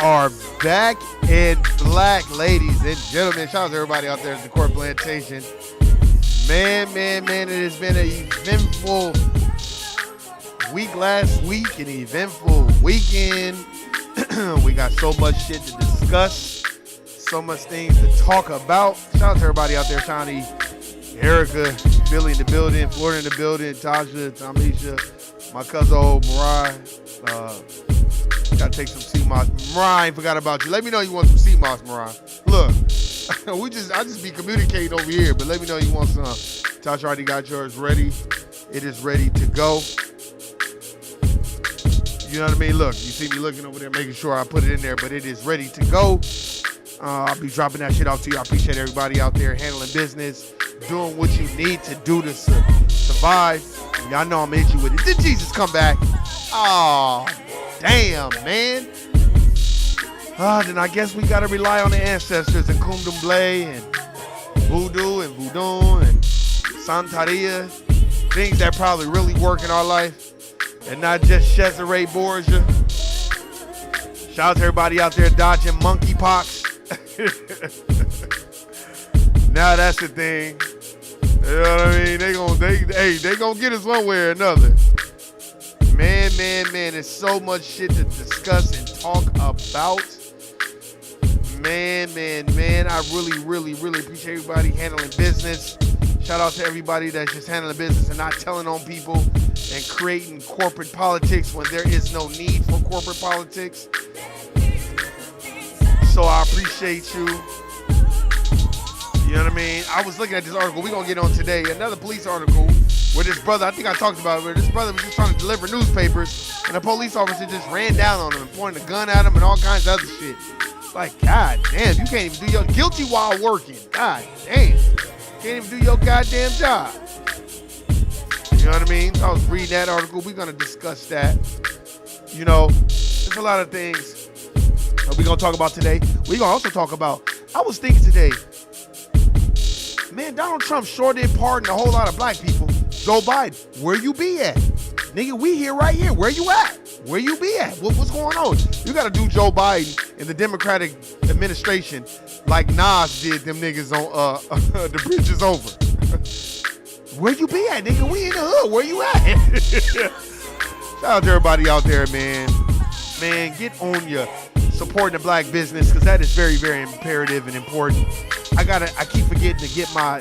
are back in black, ladies and gentlemen. Shout out to everybody out there at the Court Plantation. Man, it has been an eventful week last week, an eventful weekend. We got so much shit to discuss, so much things to talk about. Shout out to everybody out there, Shawnee, Erica, Billy in the building, Florida in the building, Tasha, Tamisha, my cousin Mariah. Gotta take some sea moss. Mariah, I ain't forgot about you. Let me know you want some sea moss, Mariah. Look, I just be communicating over here, but let me know you want some. Tasha already got yours ready. It is ready to go. You know what I mean? Look, you see me looking over there, making sure I put it in there, but it is ready to go. I'll be dropping that shit off to you. I appreciate everybody out there handling business, doing what you need to do to survive. Y'all know I'm hit you with it. Did Jesus come back? Oh, damn, man. Then I guess we got to rely on the ancestors and Kumdumble and Voodoo and Voodoo and Santeria, things that probably really work in our life and not just Cesare Borgia. Shout out to everybody out there dodging monkeypox. Now that's the thing. You know what I mean? They gonna get us one way or another. Man, there's so much shit to discuss and talk about. Man, I really appreciate everybody handling business. Shout out to everybody that's just handling business and not telling on people and creating corporate politics when there is no need for corporate politics. So I appreciate you. You know what I mean? I was looking at this article we're going to get on today. Another police article where this brother, I think I talked about it, where this brother was just trying to deliver newspapers and a police officer just ran down on him and pointed a gun at him and all kinds of other shit. Like, God damn, you can't even do your guilty while working. God damn. Can't even do your goddamn job. You know what I mean? So I was reading that article. We're going to discuss that. You know, there's a lot of things that we're going to talk about today. We're going to also talk about, I was thinking today, man, Donald Trump sure did pardon a whole lot of black people. Joe Biden, where you be at? Nigga, we here right here. Where you at? Where you be at? What's going on? You got to do Joe Biden and the Democratic administration like Nas did them niggas on the bridge is over. Where you be at, nigga? We in the hood. Where you at? Shout out to everybody out there, man. Man, get on your supporting the black business because that is very, very imperative and important. I keep forgetting to get my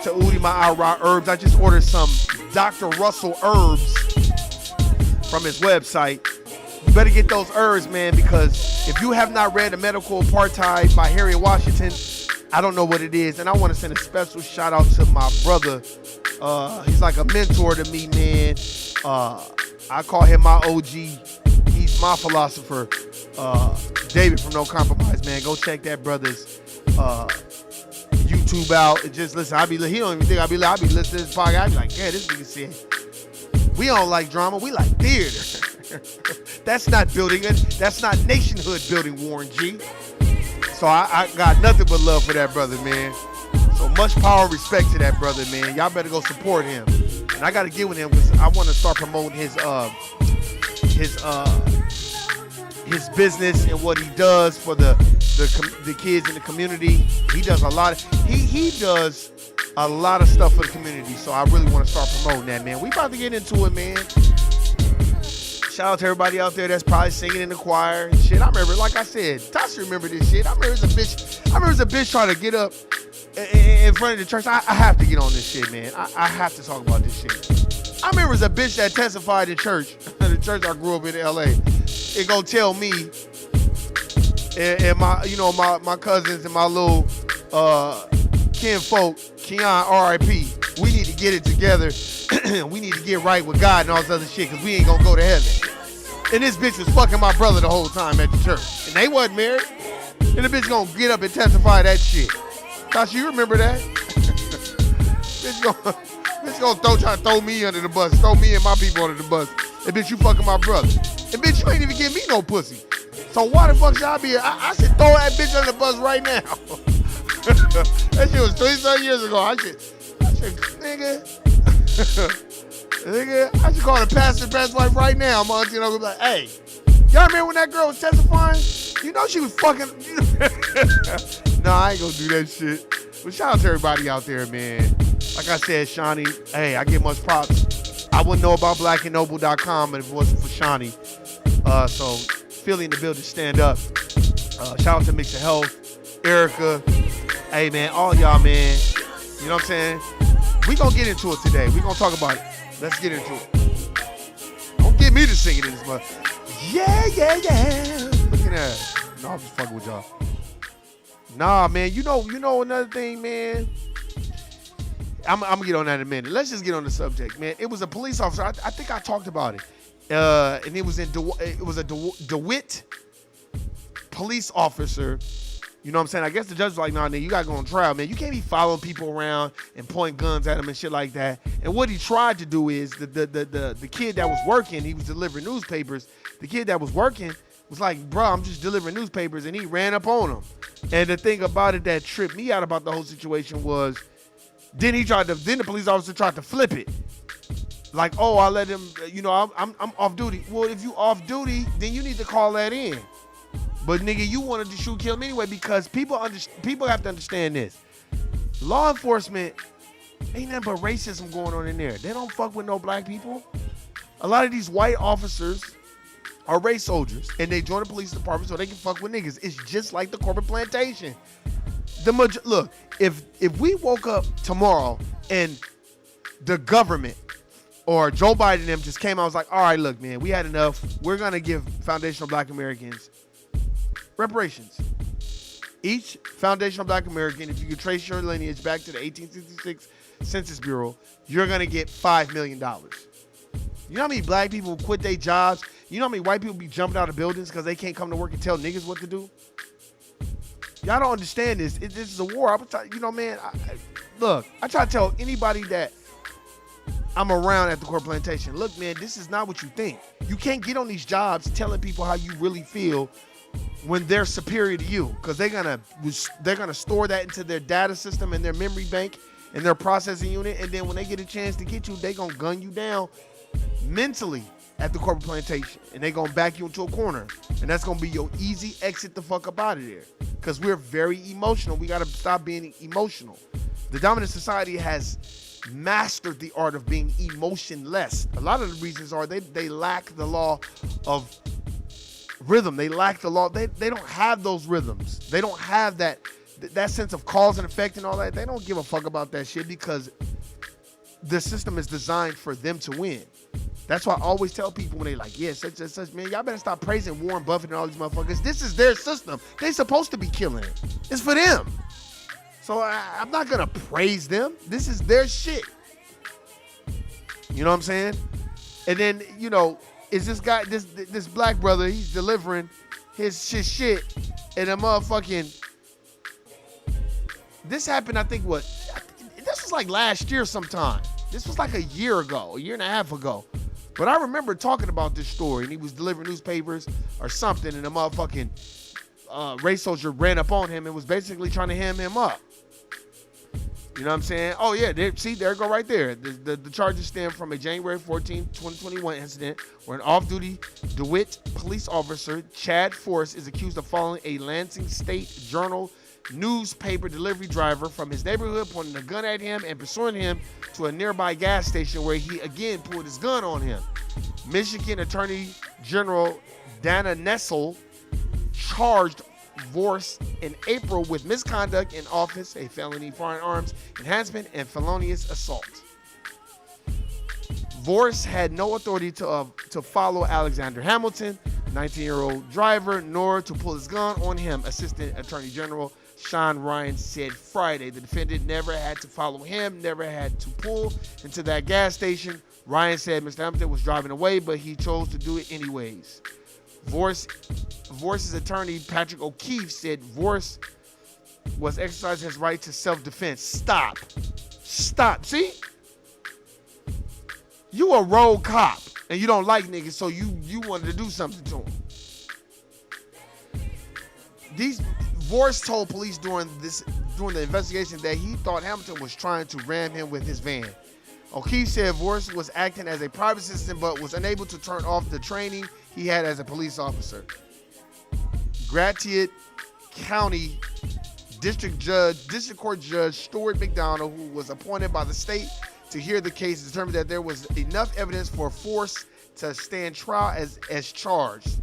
Taudi, my Ara herbs. I just ordered some Dr. Russell herbs from his website. You better get those herbs, man, because if you have not read The Medical Apartheid by Harriet Washington, I don't know what it is. And I want to send a special shout out to my brother. He's like a mentor to me, man. I call him my OG. He's my philosopher. David from No Compromise, man. Go check that brother's YouTube out and just listen. He don't even think I be listening to this podcast. I be like, yeah, this nigga said, we don't like drama, we like theater. That's not building it. That's not nationhood building, Warren G. So I got nothing but love for that brother, man. So much power, respect to that brother, man. Y'all better go support him. And I got to get with him because I want to start promoting his business and what he does for the kids in the community. He does a lot. He does a lot of stuff for the community. So I really want to start promoting that, man. We about to get into it, man. Shout out to everybody out there that's probably singing in the choir and shit. I remember, like I said, Tasha remember this shit. I remember as a bitch trying to get up in front of the church. I have to get on this shit, man. I have to talk about this shit. I remember as a bitch that testified in church, the church I grew up in L.A. It gonna tell me and my cousins and my little kinfolk, Keon R.I.P., we need to get it together. We need to get right with God and all this other shit because we ain't gonna go to heaven. And this bitch was fucking my brother the whole time at the church. And they wasn't married. And the bitch gonna get up and testify that shit. Tasha, you remember that? bitch gonna try to throw me under the bus, throw me and my people under the bus. And bitch, you fucking my brother. And bitch, you ain't even give me no pussy. So why the fuck should I be here? I should throw that bitch under the bus right now. That shit was 37 years ago. I should, nigga. Nigga, I should call the pastor's best wife right now. My auntie and uncle be like, hey, y'all remember when that girl was testifying? You know she was fucking. No, I ain't gonna do that shit. But shout out to everybody out there, man. Like I said, Shawnee, hey, I give much props. I wouldn't know about blackandnoble.com if it wasn't for Shawnee. So, Philly in the building, stand up. Shout out to Mix of Health, Erica. Hey, man, all y'all, man. You know what I'm saying? We gonna get into it today. We gonna talk about it. Let's get into it. Don't get me to sing it in this mother. Yeah. Look at that. No, I'm just fucking with y'all. Nah, man. You know another thing, man. I'm gonna get on that in a minute. Let's just get on the subject, man. It was a police officer. I think I talked about it. And it was a DeWitt police officer. You know what I'm saying? I guess the judge was like, nah, nigga, you gotta go on trial, man. You can't be following people around and pointing guns at them and shit like that. And what he tried to do is the kid that was working, he was delivering newspapers. The kid that was working was like, bro, I'm just delivering newspapers, and he ran up on him. And the thing about it that tripped me out about the whole situation was, then the police officer tried to flip it. Like, oh, I let him, I'm off duty. Well, if you off duty, then you need to call that in. But nigga, you wanted to shoot, kill him anyway, because people have to understand this. Law enforcement ain't nothing but racism going on in there. They don't fuck with no black people. A lot of these white officers are race soldiers, and they join the police department so they can fuck with niggas. It's just like the corporate plantation. Look, if we woke up tomorrow and the government or Joe Biden and them just came out and was like, all right, look, man, we had enough. We're going to give foundational black Americans reparations. Each foundational black American, if you could trace your lineage back to the 1866 Census Bureau, you're going to get $5 million. You know how many black people quit their jobs? You know how many white people be jumping out of buildings because they can't come to work and tell niggas what to do? Y'all don't understand this. This is a war. I try to tell anybody that I'm around at the corporate plantation, look, man, this is not what you think. You can't get on these jobs telling people how you really feel when they're superior to you, because they're gonna store that into their data system and their memory bank and their processing unit, and then when they get a chance to get you, they gonna gun you down mentally at the corporate plantation, and they gonna back you into a corner, and that's gonna be your easy exit the fuck up out of there, because we're very emotional. We gotta stop being emotional. The dominant society has mastered the art of being emotionless. A lot of the reasons are they lack the law of rhythm. They lack the law. They don't have those rhythms. They don't have that sense of cause and effect and all that. They don't give a fuck about that shit because the system is designed for them to win. That's why I always tell people when they like, yeah, such and such, man, y'all better stop praising Warren Buffett and all these motherfuckers. This is their system. They supposed to be killing it. It's for them. So I'm not gonna praise them. This is their shit. You know what I'm saying? And then, is this guy, this black brother, he's delivering his shit, and a motherfucking, this happened, I think, this was like last year sometime. This was like a year and a half ago. But I remember talking about this story, and he was delivering newspapers or something, and a motherfucking race soldier ran up on him and was basically trying to ham him up. You know what I'm saying? Oh, yeah, there it go right there. The charges stem from a January 14, 2021 incident where an off-duty DeWitt police officer, Chad Force, is accused of following a Lansing State Journal newspaper delivery driver from his neighborhood, pointing a gun at him and pursuing him to a nearby gas station where he again pulled his gun on him. Michigan Attorney General Dana Nessel charged Vorse in April with misconduct in office, a felony firearms enhancement, and felonious assault. Vorse had no authority to follow Alexander Hamilton, 19-year-old driver, nor to pull his gun on him, Assistant Attorney General Sean Ryan said Friday. The defendant never had to follow him, never had to pull into that gas station. Ryan said Mr. Hamilton was driving away, but he chose to do it anyways. Vorse's attorney, Patrick O'Keefe, said Vorse was exercising his right to self-defense. Stop. See? You a rogue cop, and you don't like niggas, so you wanted to do something to him. Vorse told police during the investigation that he thought Hamilton was trying to ram him with his van. O'Keefe said Vorse was acting as a private citizen but was unable to turn off the training he had as a police officer. Gratiot County District Court Judge Stuart McDonald, who was appointed by the state to hear the case, determined that there was enough evidence for force to stand trial as charged.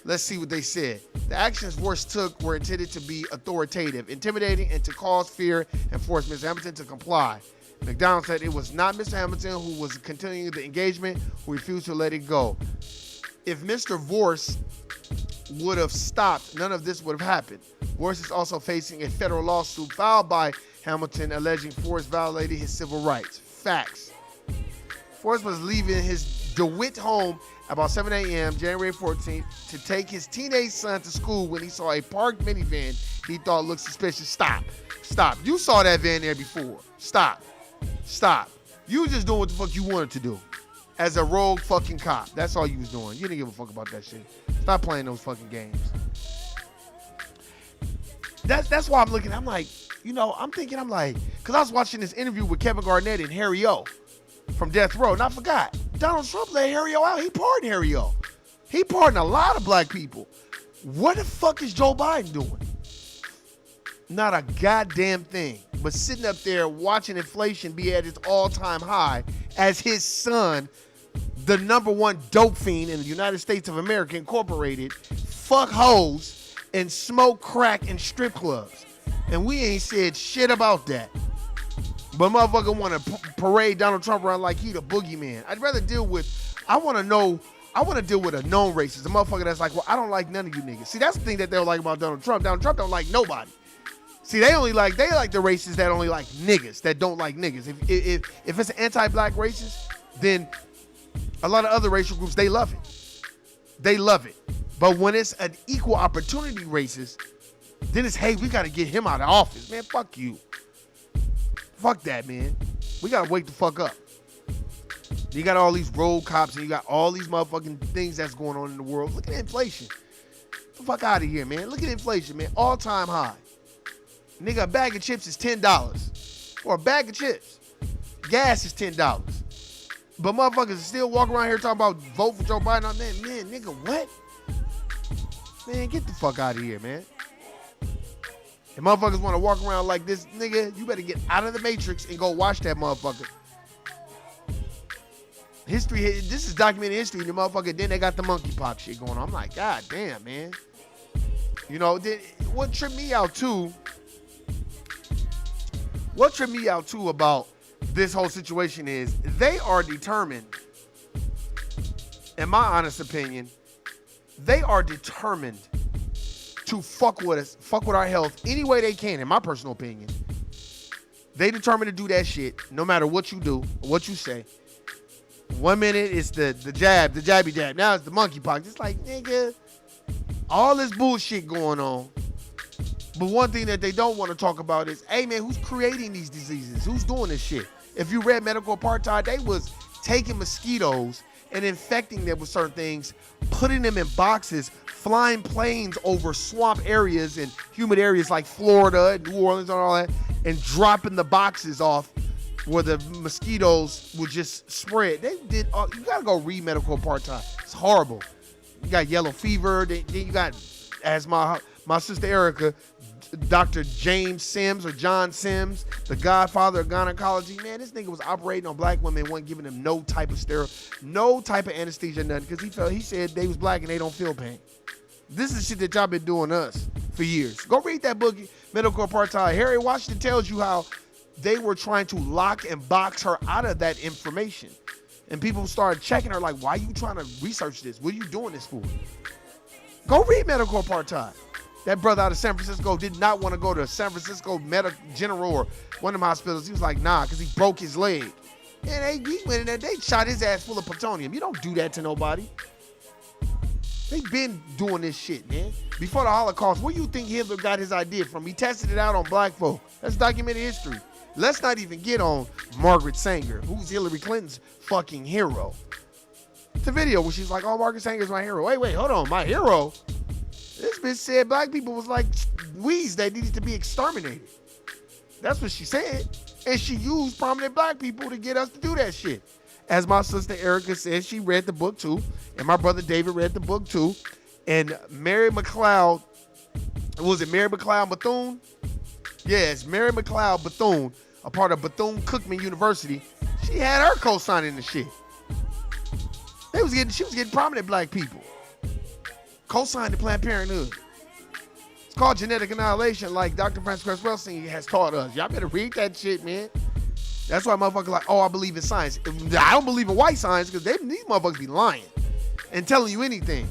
Let's see what they said. The actions Force took were intended to be authoritative, intimidating, and to cause fear and force Mr. Hamilton to comply. McDonald said it was not Mr. Hamilton who was continuing the engagement, who refused to let it go. If Mr. Vorse would have stopped, none of this would have happened. Vorse is also facing a federal lawsuit filed by Hamilton alleging Forse violated his civil rights. Facts. Forse was leaving his DeWitt home about 7 a.m. January 14th to take his teenage son to school when he saw a parked minivan he thought looked suspicious. Stop. You saw that van there before. Stop. You was just doing what the fuck you wanted to do as a rogue fucking cop. That's all you was doing. You didn't give a fuck about that shit. Stop playing those fucking games. That's why I'm looking. I'm like, because I was watching this interview with Kevin Garnett and Harry O from Death Row, and I forgot. Donald Trump let Harry O out. He pardoned Harry O. He pardoned a lot of black people. What the fuck is Joe Biden doing? Not a goddamn thing. But sitting up there watching inflation be at its all-time high as his son, the #1 dope fiend in the United States of America Incorporated, fuck hoes and smoke crack in strip clubs. And we ain't said shit about that. But motherfucker want to parade Donald Trump around like he the boogeyman. I want to deal with a known racist, a motherfucker that's like, well, I don't like none of you niggas. See, that's the thing that they don't like about Donald Trump. Donald Trump don't like nobody. See, they like the racists that only like niggas, that don't like niggas. If it's an anti-black racist, then a lot of other racial groups, they love it. But when it's an equal opportunity racist, then it's, hey, we got to get him out of office. Man, fuck you. Fuck that, man. We got to wake the fuck up. You got all these road cops and you got all these motherfucking things that's going on in the world. Look at inflation. Get the fuck out of here, man. Look at inflation, man. All-time high. Nigga, a bag of chips is $10. Or a bag of chips. Gas is $10. But motherfuckers still walk around here talking about vote for Joe Biden. Man, nigga, what? Man, get the fuck out of here, man. If motherfuckers want to walk around like this, nigga, you better get out of the matrix and go watch that motherfucker. History, this is documented history. The motherfucker, then they got the monkeypox shit going on. I'm like, God damn, man. What tripped me out too about this whole situation is they are determined, in my honest opinion, they are determined to fuck with us, fuck with our health any way they can, in my personal opinion. They determined to do that shit no matter what you do, what you say. 1 minute it's the jabby jab. Now it's the monkeypox. It's like, nigga, all this bullshit going on. But one thing that they don't want to talk about is, hey man, who's creating these diseases? Who's doing this shit? If you read Medical Apartheid, they was taking mosquitoes and infecting them with certain things, putting them in boxes, flying planes over swamp areas and humid areas like Florida and New Orleans and all that, and dropping the boxes off where the mosquitoes would just spread. They did. You gotta go read Medical Apartheid. It's horrible. You got yellow fever. Then you got, as my sister Erica, Dr. James Sims or John Sims, the godfather of gynecology. Man, this nigga was operating on black women and wasn't giving them no type of no type of anesthesia, nothing, because he said they was black and they don't feel pain. This is shit that y'all been doing us for years. Go read that book, Medical Apartheid. Harry Washington tells you how they were trying to lock and box her out of that information. And people started checking her like, why are you trying to research this? What are you doing this for? Go read Medical Apartheid. That brother out of San Francisco did not want to go to San Francisco General or one of them hospitals. He was like, nah, because he broke his leg. And he went in there, they shot his ass full of plutonium. You don't do that to nobody. They been doing this shit, man. Before the Holocaust, where do you think Hitler got his idea from? He tested it out on black folk. That's documented history. Let's not even get on Margaret Sanger, who's Hillary Clinton's fucking hero. It's a video where she's like, oh, Margaret Sanger's my hero. Wait, hold on, my hero? This bitch said black people was like weeds that needed to be exterminated. That's what she said. And she used prominent black people to get us to do that shit. As my sister Erica said, she read the book too. And my brother David read the book too. And Mary McLeod, was it Mary McLeod Bethune? Yes, Mary McLeod Bethune, a part of Bethune-Cookman University. She had her co-signing the shit. She was getting prominent black people co-signed to Planned Parenthood. It's called genetic annihilation, like Dr. Francis Cresswell has taught us. Y'all better read that shit, man. That's why motherfuckers like, oh, I believe in science. I don't believe in white science because these motherfuckers be lying and telling you anything.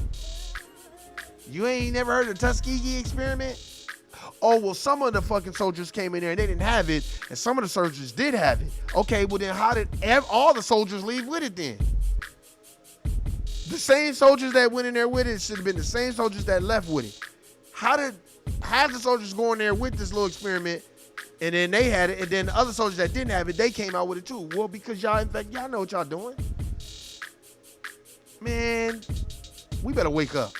You ain't never heard of the Tuskegee experiment? Oh, well, some of the fucking soldiers came in there and they didn't have it, and some of the soldiers did have it. Okay, well then how did all the soldiers leave with it then? The same soldiers that went in there with it should have been the same soldiers that left with it. How did half the soldiers go in there with this little experiment, and then they had it, and then the other soldiers that didn't have it, they came out with it too? Well, because y'all know what y'all doing. Man, we better wake up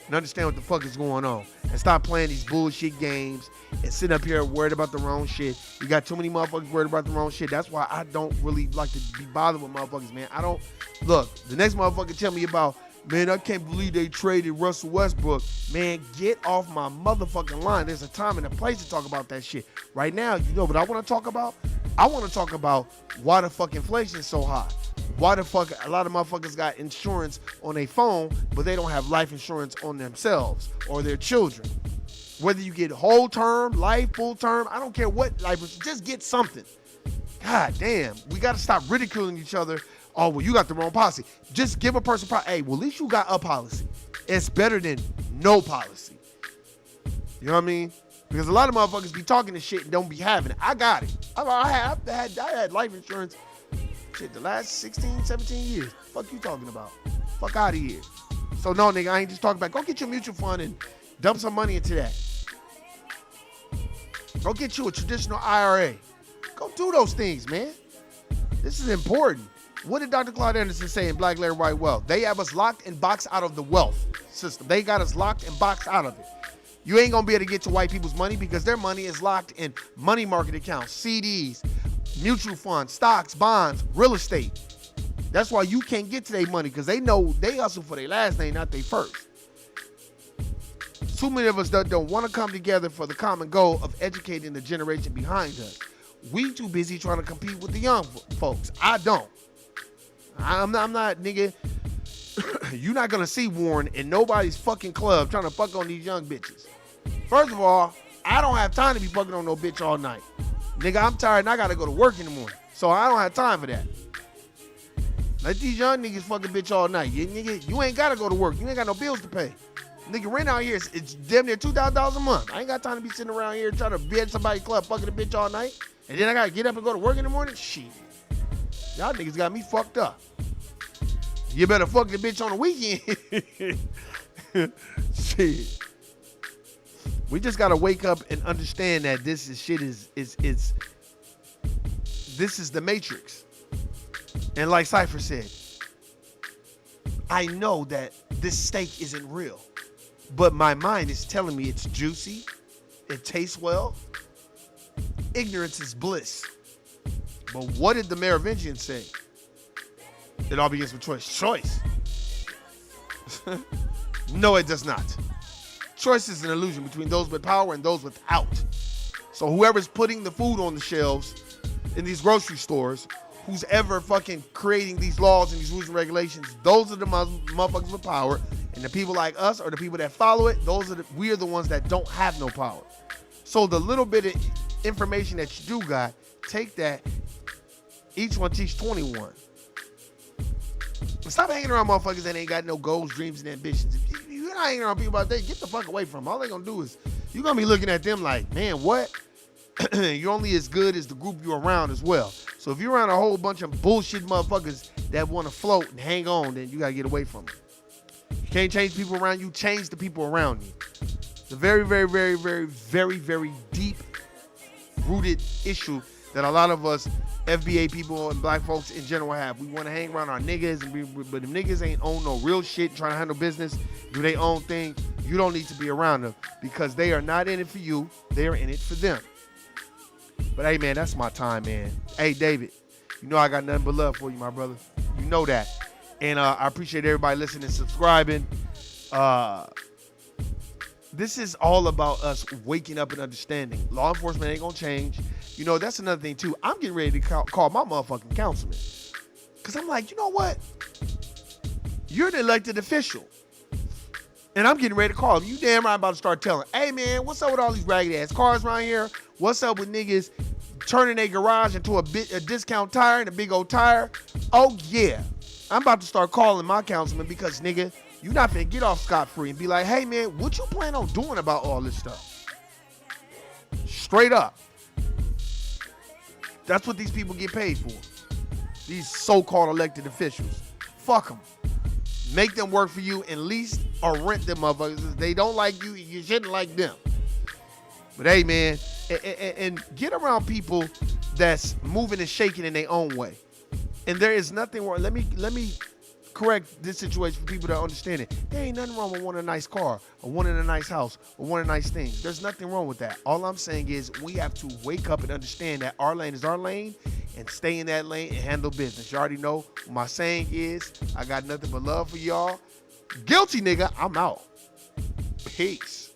and understand what the fuck is going on and stop playing these bullshit games and sit up here worried about the wrong shit. You got too many motherfuckers worried about the wrong shit. That's why I don't really like to be bothered with motherfuckers, man. Look, the next motherfucker tell me about, man, I can't believe they traded Russell Westbrook. Man, get off my motherfucking line. There's a time and a place to talk about that shit. Right now, you know what I want to talk about? I want to talk about why the fuck inflation is so high. Why the fuck a lot of motherfuckers got insurance on their phone, but they don't have life insurance on themselves or their children. Whether you get whole term, life, full term, I don't care what life, just get something. God damn, we got to stop ridiculing each other. Oh, well, you got the wrong policy. Just give a person, hey, well, at least you got a policy. It's better than no policy. You know what I mean? Because a lot of motherfuckers be talking this shit and don't be having it. I got it. I had life insurance shit the last 16, 17 years. Fuck you talking about? Fuck out of here. So no, nigga, I ain't just talking about, go get your mutual fund and dump some money into that. Go get you a traditional IRA. Go do those things, man. This is important. What did Dr. Claude Anderson say in Black Larry White Wealth? They have us locked and boxed out of the wealth system. They got us locked and boxed out of it. You ain't gonna be able to get to white people's money because their money is locked in money market accounts, CDs, mutual funds, stocks, bonds, real estate. That's why you can't get to their money because they know they hustle for their last name, not their first. Too many of us don't want to come together for the common goal of educating the generation behind us. We too busy trying to compete with the young folks. I don't. I'm not, nigga. You're not going to see Warren in nobody's fucking club trying to fuck on these young bitches. First of all, I don't have time to be fucking on no bitch all night. Nigga, I'm tired and I got to go to work in the morning. So I don't have time for that. Let these young niggas fucking bitch all night. You ain't got to go to work. You ain't got no bills to pay. Nigga, rent out here, it's damn near $2,000 a month. I ain't got time to be sitting around here trying to be at somebody's club fucking a bitch all night. And then I got to get up and go to work in the morning? Shit. Y'all niggas got me fucked up. You better fuck the bitch on the weekend. Shit. We just gotta wake up and understand that this is this is the Matrix. And like Cypher said, I know that this steak isn't real, but my mind is telling me it's juicy, it tastes well. Ignorance is bliss. But what did the Merovingians say? It all begins with choice. Choice. No, it does not. Choice is an illusion between those with power and those without. So whoever's putting the food on the shelves in these grocery stores, who's ever fucking creating these laws and these rules and regulations, those are the motherfuckers with power. And the people like us or the people that follow it, we are the ones that don't have no power. So the little bit of information that you do got, take that. Each one teach 21. Stop hanging around motherfuckers that ain't got no goals, dreams, and ambitions. If you're not hanging around people out there, get the fuck away from them. All they gonna do is, you're gonna be looking at them like, man, what? You're only as good as the group you're around as well. So if you're around a whole bunch of bullshit motherfuckers that want to float and hang on, then you gotta get away from them. You can't change people around you, change the people around you. It's a very, very, very, very, very, very deep-rooted issue that a lot of us FBA people and black folks in general have. We want to hang around our niggas, but if niggas ain't own no real shit, trying to handle business, do their own thing, you don't need to be around them because they are not in it for you. They are in it for them. But hey, man, that's my time, man. Hey, David, you know I got nothing but love for you, my brother. You know that. And I appreciate everybody listening and subscribing. Uh, this is all about us waking up and understanding. Law enforcement ain't gonna change. You know, that's another thing too. I'm getting ready to call my motherfucking councilman. Cause I'm like, you know what? You're the elected official. And I'm getting ready to call him. You damn right I'm about to start telling, hey man, what's up with all these ragged ass cars around here? What's up with niggas turning their garage into a discount tire and a big old tire? Oh yeah. I'm about to start calling my councilman because nigga, you not finna get off scot-free and be like, hey man, what you plan on doing about all this stuff? Straight up. That's what these people get paid for. These so-called elected officials. Fuck them. Make them work for you and lease or rent them motherfuckers. If they don't like you, you shouldn't like them. But hey man, and get around people that's moving and shaking in their own way. And there is nothing wrong. Let me correct this situation for people to understand it. There ain't nothing wrong with wanting a nice car or wanting a nice house or wanting nice things. There's nothing wrong with that. All I'm saying is we have to wake up and understand that our lane is our lane and stay in that lane and handle business. You already know what my saying is. I got nothing but love for y'all. Guilty nigga, I'm out. Peace.